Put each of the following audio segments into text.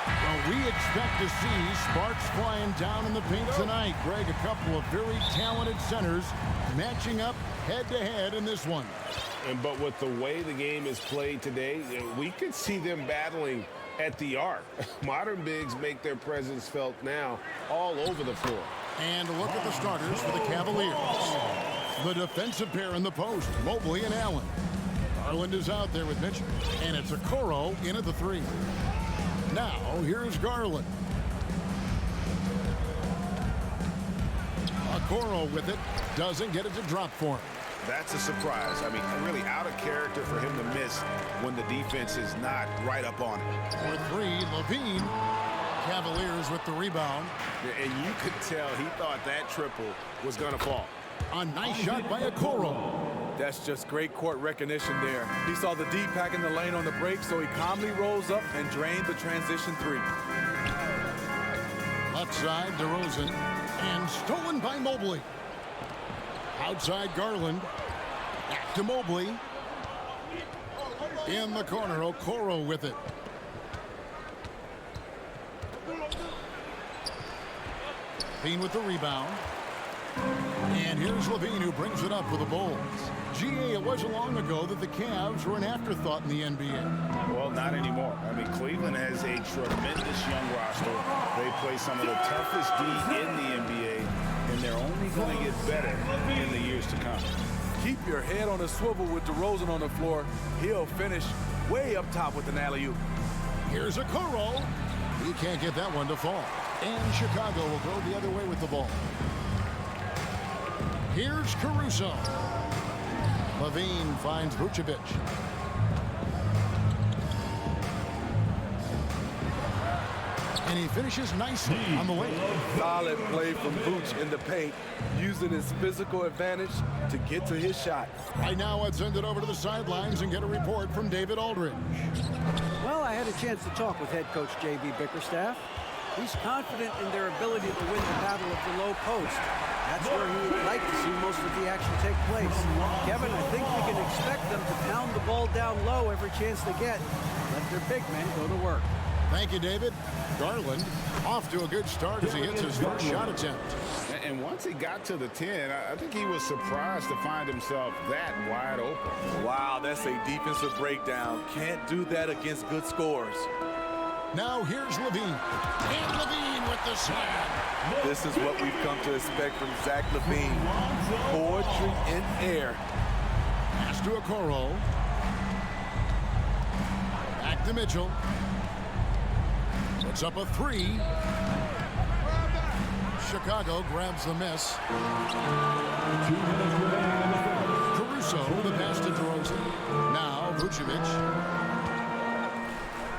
Well, we expect to see sparks flying down in the paint tonight. Greg, a couple of very talented centers matching up head-to-head in this one. But with the way the game is played today, we could see them battling at the arc. Modern bigs make their presence felt now all over the floor. And look at the starters for the Cavaliers. The defensive pair in the post, Mobley and Allen. Garland is out there with Mitchell. And it's Okoro in at the 3. Now, here's Garland. Okoro with it. Doesn't get it to drop for him. That's a surprise. I mean, really out of character for him to miss when the defense is not right up on it. For 3, Levine. Cavaliers with the rebound. And you could tell he thought that triple was going to fall. A nice shot by Okoro. That's just great court recognition there. He saw the D pack in the lane on the break, so he calmly rolls up and drained the transition 3. Left side, DeRozan. And stolen by Mobley. Outside Garland. Back to Mobley. In the corner, Okoro with it. Levine with the rebound. And here's Levine who brings it up for the Bulls. GA, it wasn't long ago that the Cavs were an afterthought in the NBA. Well, not anymore. I mean, Cleveland has a tremendous young roster. They play some of the toughest D in the NBA, and they're only going to get better in the years to come. Keep your head on a swivel with DeRozan on the floor. He'll finish way up top with an alley-oop. Here's Okoro. He can't get that one to fall. And Chicago will go the other way with the ball. Here's Caruso. Levine finds Vucevic. And he finishes nicely on the lane. Solid play from Vooch in the paint, using his physical advantage to get to his shot. Right now, let's send it over to the sidelines and get a report from David Aldridge. Well, I had a chance to talk with head coach J.B. Bickerstaff. He's confident in their ability to win the battle of the low post. That's where he would like to see most of the action take place. Kevin, I think we can expect them to pound the ball down low every chance they get. Let their big men go to work. Thank you, David. Garland off to a good start as he hits his first shot attempt. And once he got to the 10, I think he was surprised to find himself that wide open. Wow, that's a defensive breakdown. Can't do that against good scores. Now here's Levine. And Levine with the slam. This is what we've come to expect from Zach Levine. Poetry in air. Pass to Okoro. Back to Mitchell. Puts up a 3. Chicago grabs the miss. Caruso with a pass to DeRozan. Now Vucevic.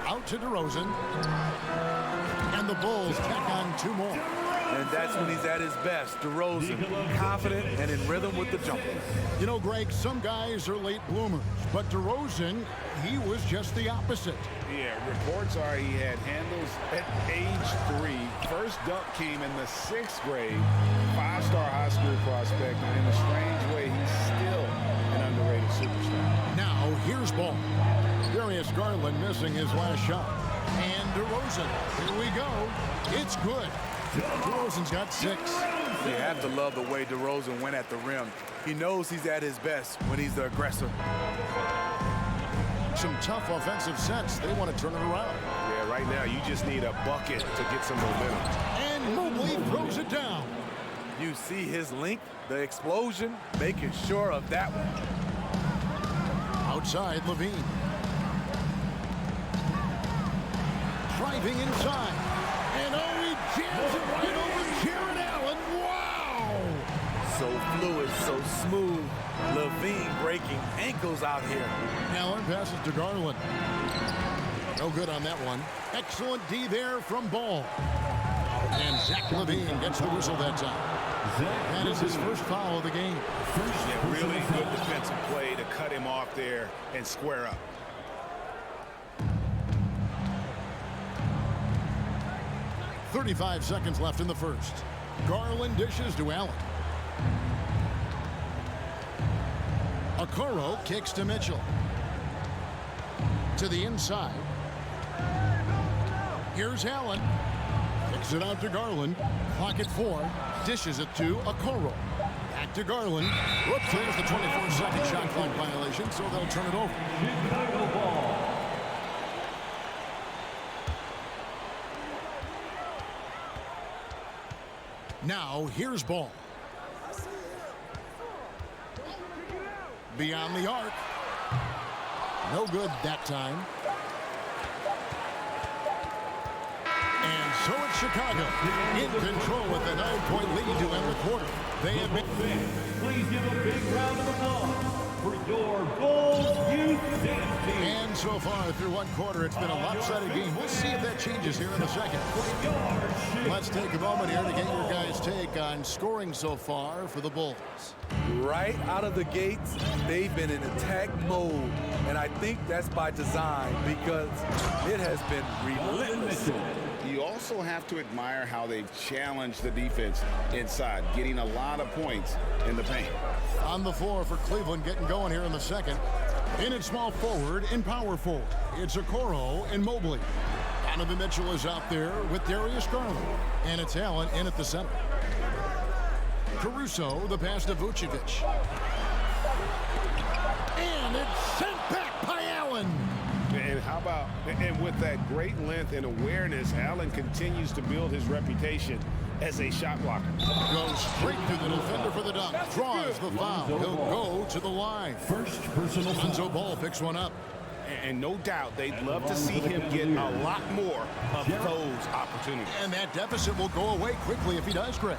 Out to DeRozan. And the Bulls tack on 2 more. And that's when he's at his best. DeRozan, confident and in rhythm with the jumper. You know, Greg, some guys are late bloomers, but DeRozan, he was just the opposite. Yeah, reports are he had handles at age 3. First dunk came in the 6th grade. 5-star high school prospect, and in a strange way, he's still an underrated superstar. Now, here's ball. Darius Garland missing his last shot. And DeRozan, here we go. It's good. DeRozan's got 6. You have to love the way DeRozan went at the rim. He knows he's at his best when he's the aggressor. Some tough offensive sets. They want to turn it around. Yeah, right now you just need a bucket to get some momentum. And Mobley throws it down. You see his length, the explosion, making sure of that one. Outside, Levine. Driving inside. And oh, he jams it right over Jared Allen. Wow! So fluid, so smooth. Levine breaking ankles out here. Allen passes to Garland. No good on that one. Excellent D there from Ball. And Zach Levine gets the whistle that time. That is his first foul of the game. Yeah, really good defensive play to cut him off there and square up. .35 seconds left in the first. Garland dishes to Allen. Okoro kicks to Mitchell. To the inside. Here's Allen. Kicks it out to Garland. Clock at 4. Dishes it to Okoro. Back to Garland. Whoops, there's the 24-second shot clock violation, so they'll turn it over. Chicago ball. Now, here's ball. Beyond the arc. No good that time. And so it's Chicago in control with a 9-point lead to end the quarter. They have been... Please give a big round of applause for your Bulls Youth Dance Team. And so far through one quarter, it's been a lopsided game. We'll see if that changes here in the second. Let's take a moment here to get your guys' take on scoring so far for the Bulls. Right out of the gates, they've been in attack mode. And I think that's by design because it has been relentless. You also have to admire how they've challenged the defense inside, getting a lot of points in the paint. On the floor for Cleveland, getting going here in the second. In at small forward, in power forward, it's Okoro and Mobley. Donovan Mitchell is out there with Darius Garland. And it's Allen in at the center. Caruso, the pass to Vucevic. And it's sent back by Allen. And how about, and with that great length and awareness, Allen continues to build his reputation as a shot blocker. Goes straight to the defender for the dunk. Draws the foul. He'll go to the line. First personal Lonzo Ball picks one up. And no doubt they'd love to see him get a lot more of those opportunities. And that deficit will go away quickly if he does, Greg.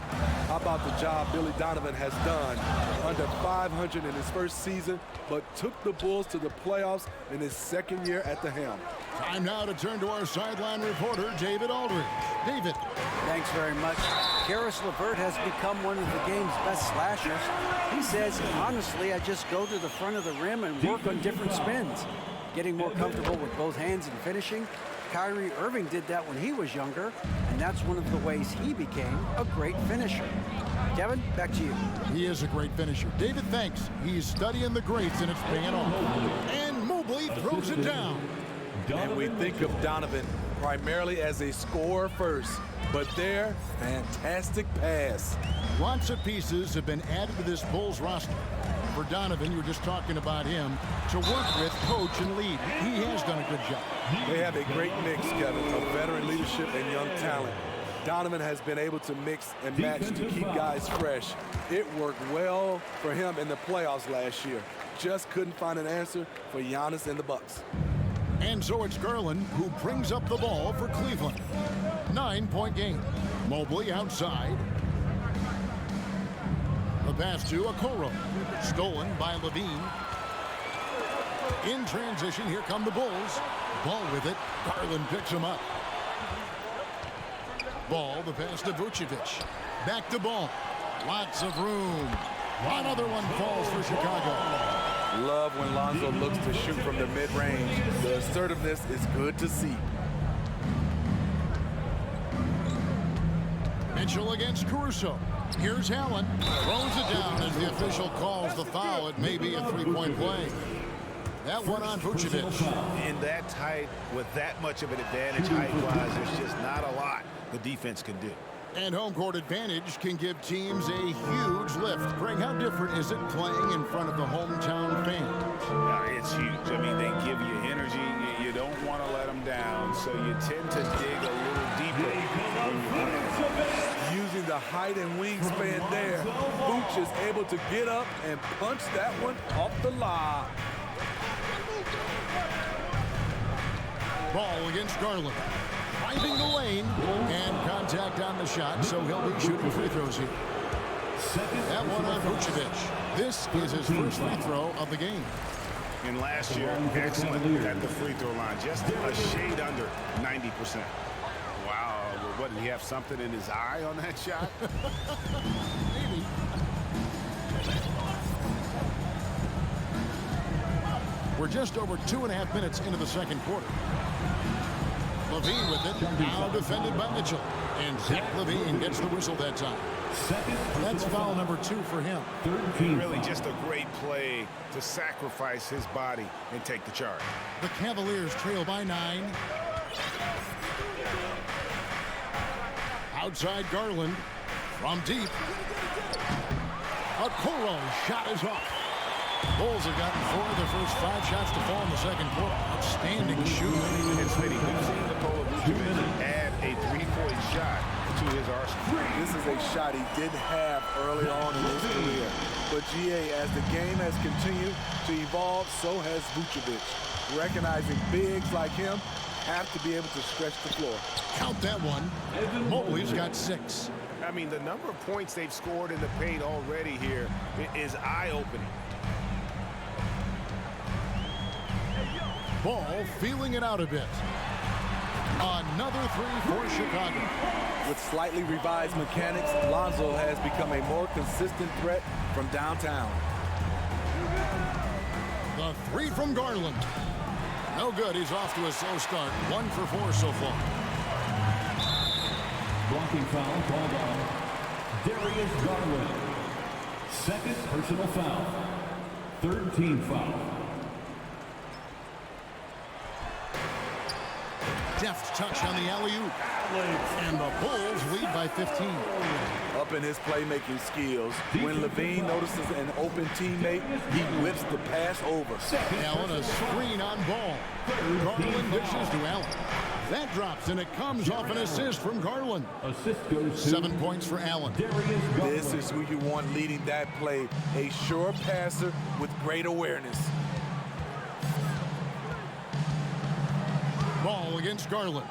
How about the job Billy Donovan has done? Under 500 in his first season, but took the Bulls to the playoffs in his second year at the helm. Time now to turn to our sideline reporter, David Aldridge. David. Thanks very much. Karis LeVert has become one of the game's best slashers. He says, honestly, I just go to the front of the rim and work on different spins. Getting more comfortable with both hands and finishing. Kyrie Irving did that when he was younger, and that's one of the ways he became a great finisher. Kevin, back to you. He is a great finisher. David, thanks. He's studying the greats, and it's paying off. And Mobley throws it down. And we think of Donovan primarily as a scorer first, but their fantastic pass. Lots of pieces have been added to this Bulls roster. For Donovan, you were just talking about him, to work with, coach, and lead. He has done a good job. They have a great mix, Kevin, of veteran leadership and young talent. Donovan has been able to mix and match to keep guys fresh. It worked well for him in the playoffs last year. Just couldn't find an answer for Giannis and the Bucks. And so it's Garland who brings up the ball for Cleveland. 9-point game. Mobley outside. The pass to Okoro. Stolen by Levine. In transition, here come the Bulls. Ball with it. Garland picks him up. Ball, the pass to Vucevic. Back to Ball. Lots of room. Another one falls for Chicago. Love when Lonzo looks to shoot from the mid-range. The assertiveness is good to see. Mitchell against Caruso. Here's Allen. Throws it down as the official calls the foul. It may be a three-point play. That one on Vucevic. In that tight, with that much of an advantage height-wise, there's just not a lot the defense can do. And home court advantage can give teams a huge lift. Greg, how different is it playing in front of the hometown fans? Yeah, it's huge. I mean, they give you energy. You don't want to let them down, so you tend to dig a little deeper when you're playing. Using the height and wingspan there, Vooch is able to get up and punch that one off the lob. Ball against Garland. Driving the lane and contact on the shot, so he'll be shooting free throws here. That one on Vucevic. This is his first free throw of the game. And last year, excellent at the free throw line, just a shade under 90%. Wow, what, did he have something in his eye on that shot? Maybe. We're just over 2.5 minutes into the second quarter. Levine with it, now defended by Mitchell. And Zach Levine gets the whistle that time. That's foul number 2 for him. Really just a great play to sacrifice his body and take the charge. The Cavaliers trail by 9. Outside Garland. From deep. Okoro shot is off. Bulls have gotten 4 of their first 5 shots to fall in the second quarter. Outstanding shooting. And Smitty, we've seen Nikola Vucevic add a 3-point shot to his arsenal. This is a shot he didn't have early on in his career. But GA, as the game has continued to evolve, so has Vucevic. Recognizing bigs like him have to be able to stretch the floor. Count that one. Mobley's got 6. I mean, the number of points they've scored in the paint already here is eye-opening. Ball feeling it out a bit. Another 3 for Chicago. With slightly revised mechanics, Lonzo has become a more consistent threat from downtown. The 3 from Garland. No good. He's off to a slow start. 1 for 4 so far. Blocking foul called on Darius Garland. Second personal foul. Third team foul. Deft touch on the alley-oop. And the Bulls lead by 15. Up in his playmaking skills, when Levine notices an open teammate, he whips the pass over. Allen a screen on Ball. Garland dishes to Allen. That drops, and it comes off an assist from Garland. Assist goes to 7 points for Allen. Darius Garland. This is who you want leading that play, a sure passer with great awareness. Ball against Garland.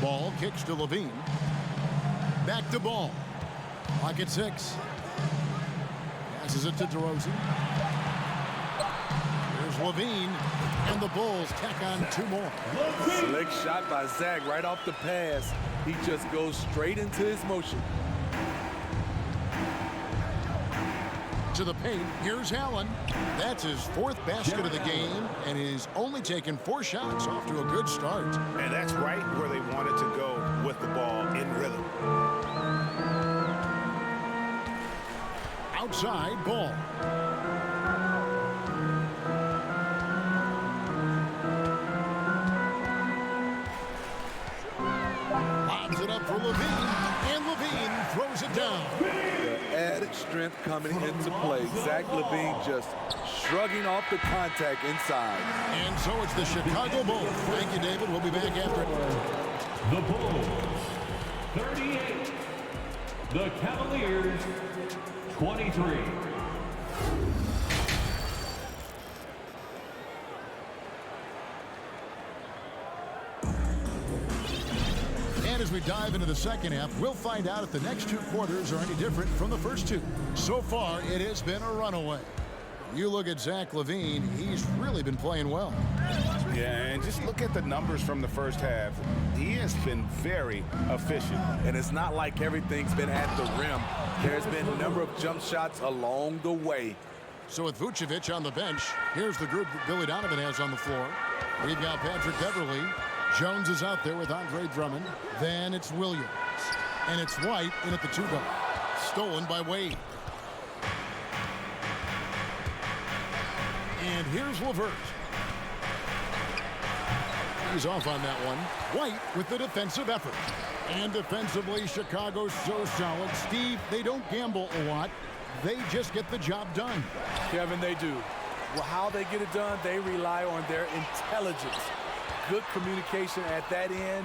Ball kicks to Levine. Back to Ball. Lock at 6. Passes it to DeRozan. Here's Levine. And the Bulls tack on 2 more. Slick shot by Zach right off the pass. He just goes straight into his motion. To the paint. Here's Allen. That's his 4th basket of the game, and he's only taken 4 shots. Off to a good start. And that's right where they wanted to go with the ball in rhythm. Outside Ball. Lobs it up for Levine, and Levine throws it down. The added strength coming into play. Zach Levine just shrugging off the contact inside. And so it's the Chicago Bulls. Thank you, David. We'll be back after it. The Bulls, 38. The Cavaliers, 23. And as we dive into the second half, we'll find out if the next 2 quarters are any different from the first 2. So far, it has been a runaway. You look at Zach Levine, he's really been playing well. Yeah, and just look at the numbers from the first half. He has been very efficient. And it's not like everything's been at the rim. There's been a number of jump shots along the way. So with Vucevic on the bench, here's the group that Billy Donovan has on the floor. We've got Patrick Beverly. Jones is out there with Andre Drummond. Then it's Williams. And it's White in at the 2 guard. Stolen by Wade. And here's LeVert. He's off on that one. White with the defensive effort. And defensively, Chicago's so solid. Steve, they don't gamble a lot. They just get the job done. Kevin, they do. Well, how they get it done, they rely on their intelligence. Good communication at that end.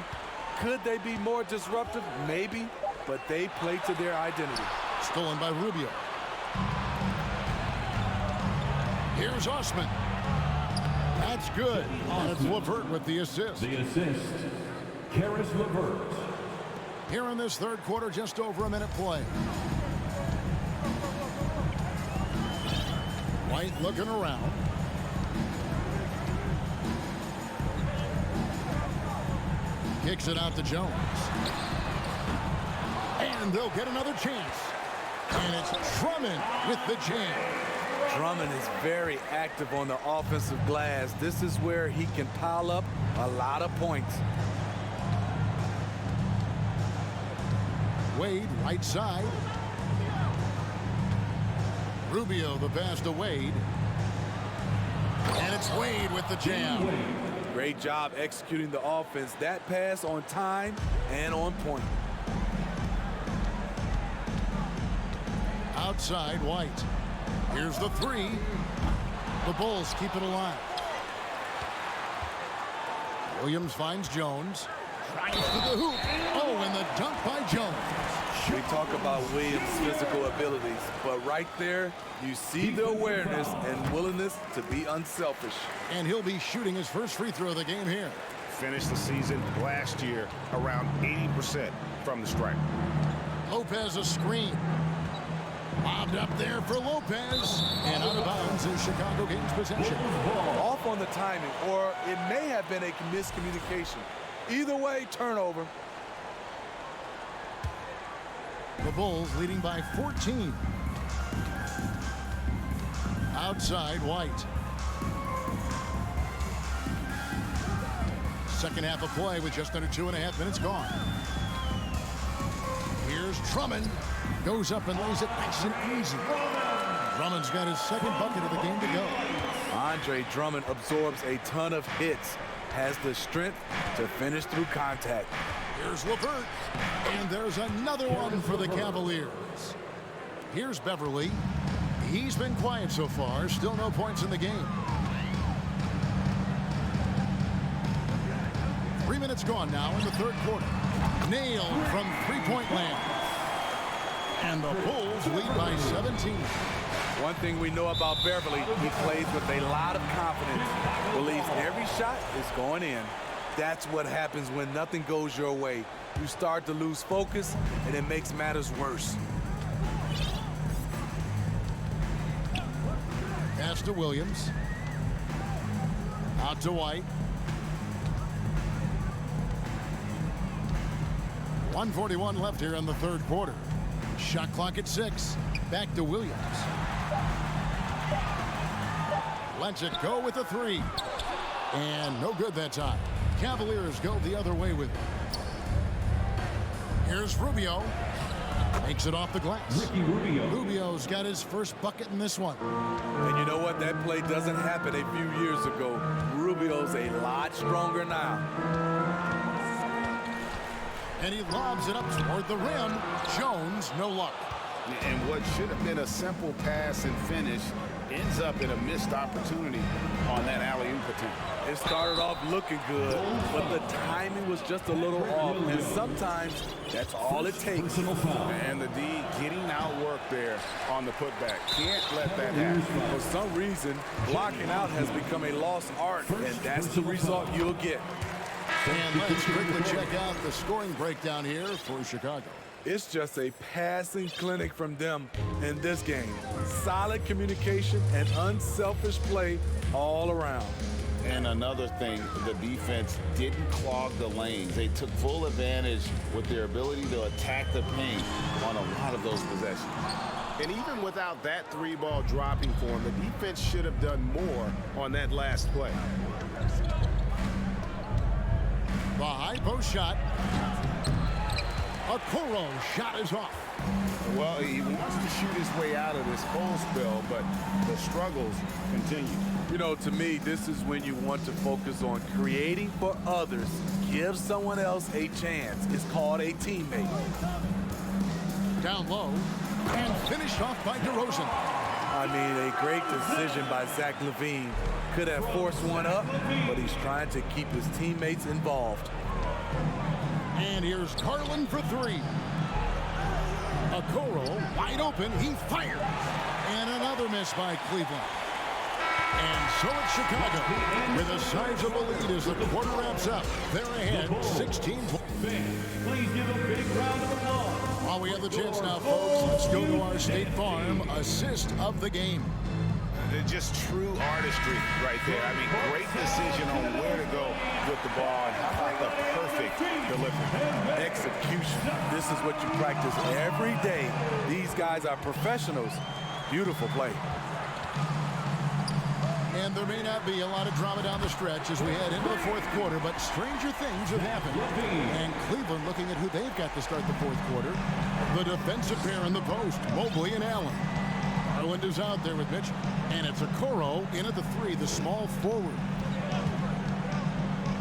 Could they be more disruptive? Maybe, but they play to their identity. Stolen by Rubio. Here's Osman. That's good. And it's LeVert with the assist. The assist, Karis LeVert. Here in this 3rd quarter, just over a minute play. White looking around. Kicks it out to Jones. And they'll get another chance. And it's Drummond with the jam. Drummond is very active on the offensive glass. This is where he can pile up a lot of points. Wade, right side. Rubio, the pass to Wade. And it's Wade with the jam. Great job executing the offense. That pass on time and on point. Outside, White. Here's the three. The Bulls keep it alive. Williams finds Jones. Drives to the hoop. Oh, and the dunk by Jones. We talk about Williams' physical abilities, but right there, you see the awareness and willingness to be unselfish. And he'll be shooting his first free throw of the game here. Finished the season last year around 80% from the stripe. Lopez a screen. Lobbed up there for Lopez. And out of bounds is Chicago gains possession. Off on the timing, or it may have been a miscommunication. Either way, turnover. The Bulls leading by 14. Outside, White. Second half of play with just under 2.5 minutes gone. Here's Drummond. Goes up and lays it nice and easy. Drummond's got his second bucket of the game to go. Andre Drummond absorbs a ton of hits, has the strength to finish through contact. Here's LeVert, and there's another one for the Cavaliers. Here's Beverly. He's been quiet so far, still no points in the game. 3 minutes gone now in the third quarter. Nailed from three-point land. And the Bulls lead by 17. One thing we know about Beverly, he plays with a lot of confidence, believes every shot is going in. That's what happens when nothing goes your way. You start to lose focus, and it makes matters worse. Pass to Williams. Out to White. 1:41 left here in the third quarter. Shot clock at 6. Back to Williams. Lets it go with a three. And no good that time. Cavaliers go the other way with it. Here's Rubio. Makes it off the glass. Ricky Rubio. Rubio's got his first bucket in this one. And you know what? That play doesn't happen a few years ago. Rubio's a lot stronger now. And he lobs it up toward the rim. Jones, no luck. And what should have been a simple pass and finish ends up in a missed opportunity on that alley-oop attempt. It started off looking good, but the timing was just a little off, and sometimes that's all it takes. And the D getting outworked there on the putback. Can't let that happen. For some reason, blocking out has become a lost art, and that's the result you'll get. And let's quickly check out the scoring breakdown here for Chicago. It's just a passing clinic from them in this game. Solid communication and unselfish play all around. And another thing, the defense didn't clog the lanes. They took full advantage with their ability to attack the paint on a lot of those possessions. And even without that three ball dropping for them, the defense should have done more on that last play. The high post shot. Okoro shot is off. Well, he wants to shoot his way out of this cold spell, but the struggles continue. You know, to me, this is when you want to focus on creating for others. Give someone else a chance. It's called a teammate. Down low and finished off by DeRozan. I mean, a great decision by Zach LaVine. Could have forced one up, but he's trying to keep his teammates involved. And here's Carlin for three. Okoro wide open. He fires. And another miss by Cleveland. And so it's Chicago with a sizable lead as the quarter wraps up. They're ahead 16 points. Please give a big round of applause. While we have the chance now, folks, let's go to our State Farm assist of the game. Just true artistry right there. I mean, great decision on where to go with the ball. And how about the perfect delivery? Execution. This is what you practice every day. These guys are professionals. Beautiful play. And there may not be a lot of drama down the stretch as we head into the fourth quarter, but stranger things have happened. And Cleveland looking at who they've got to start the fourth quarter. The defensive pair in the post, Mobley and Allen. Garland is out there with Mitchell. And it's Okoro in at the three, the small forward.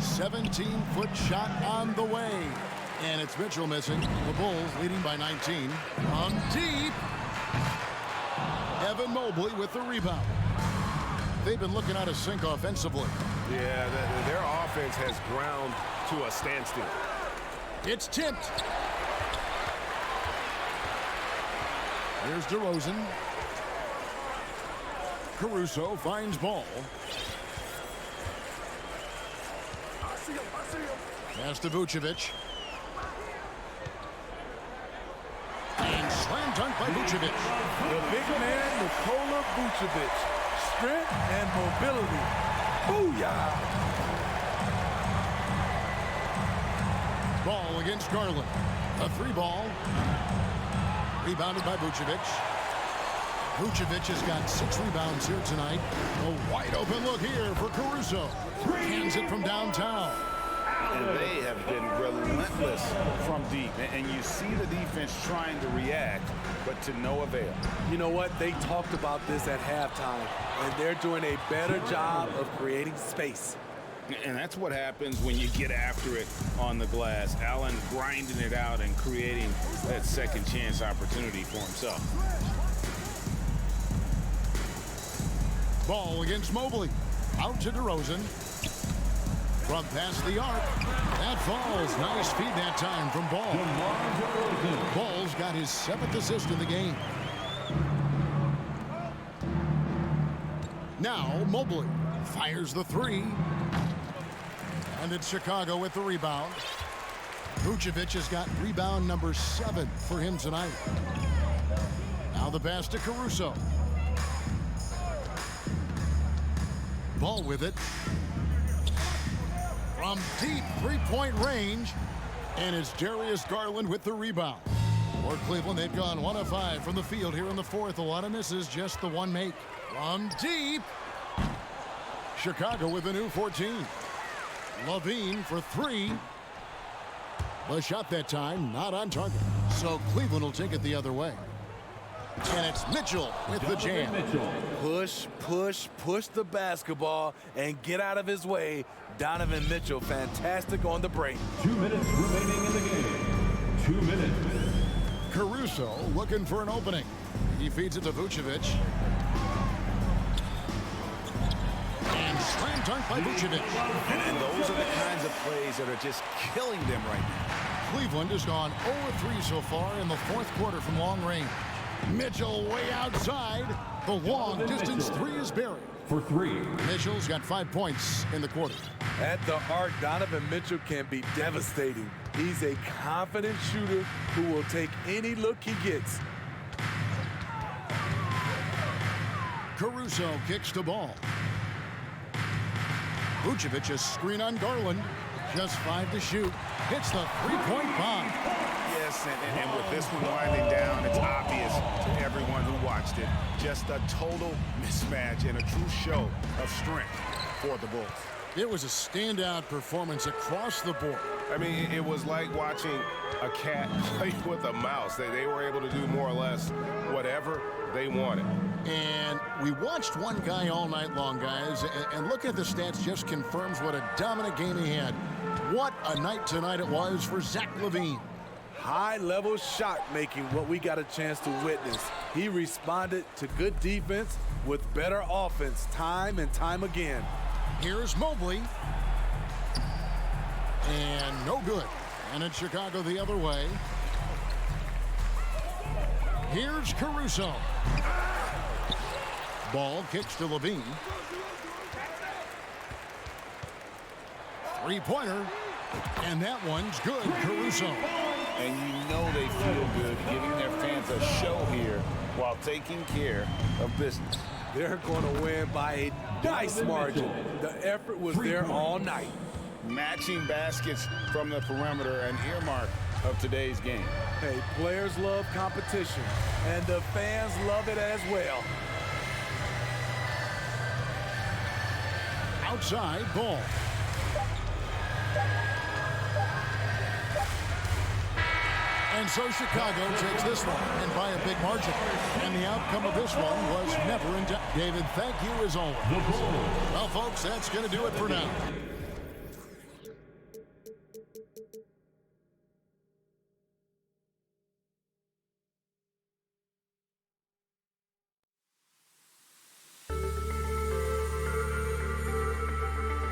17-foot shot on the way. And it's Mitchell missing. The Bulls leading by 19. From deep. Evan Mobley with the rebound. They've been looking out of sync offensively. Yeah, their offense has ground to a standstill. It's tipped. Here's DeRozan. Caruso finds Ball. Pass to Vucevic. And slam dunk by Vucevic. The big man, Nikola Vucevic. Strength and mobility. Booyah! Ball against Garland. A 3-ball. Rebounded by Vucevic. Vucevic has got 6 rebounds here tonight. A wide open look here for Caruso. Hands it from downtown. And they have been relentless from deep. And you see the defense trying to react, but to no avail. You know what? They talked about this at halftime, and they're doing a better job of creating space. And that's what happens when you get after it on the glass. Allen grinding it out and creating that second chance opportunity for himself. Ball against Mobley. Out to DeRozan. From past the arc. That falls. Nice feed that time from Ball. Ball's got his 7th assist in the game. Now Mobley fires the 3. And it's Chicago with the rebound. Vucevic has got rebound number 7 for him tonight. Now the pass to Caruso. Ball with it. From deep 3-point range. And it's Darius Garland with the rebound. For Cleveland, they've gone 1 of 5 from the field here in the 4th. A lot of misses, just the 1 make. From deep. Chicago with a new 14. Levine for 3. The shot that time, not on target. So Cleveland will take it the other way. And it's Mitchell with the jam. Push, push, push the basketball and get out of his way. Donovan Mitchell, fantastic on the break. 2 minutes remaining in the game. 2 minutes. Caruso looking for an opening. He feeds it to Vucevic. And slam dunk by Vucevic. And those are the kinds of plays that are just killing them right now. Cleveland has gone 0-3 so far in the 4th quarter from long range. Mitchell way outside. The long distance 3 is buried. For 3. Mitchell's got 5 points in the quarter. At the arc, Donovan Mitchell can be devastating. He's a confident shooter who will take any look he gets. Caruso kicks the ball. Vucevic a screen on Garland. Just 5 to shoot. Hits the 3-point bomb. Yes, and with this one winding down, it's obvious to everyone who watched it. Just a total mismatch and a true show of strength for the Bulls. It was a standout performance across the board. I mean, it was like watching a cat play with a mouse. They were able to do more or less whatever they wanted. And we watched one guy all night long, guys, and looking at the stats just confirms what a dominant game he had. What a night tonight it was for Zach LaVine. High-level shot making, what we got a chance to witness. He responded to good defense with better offense time and time again. Here's Mobley. And no good. And it's Chicago the other way. Here's Caruso. Ball kicks to LaVine. 3-pointer. And that one's good, Caruso. And you know they feel good giving their fans a show here while taking care of business. They're going to win by a nice margin. The effort was there all night. Matching baskets from the perimeter, an earmark of today's game. Hey, players love competition, and the fans love it as well. Outside Ball. And so Chicago takes this one, and by a big margin. And the outcome of this one was never in doubt. David, thank you as always. Well, folks, that's going to do it for now.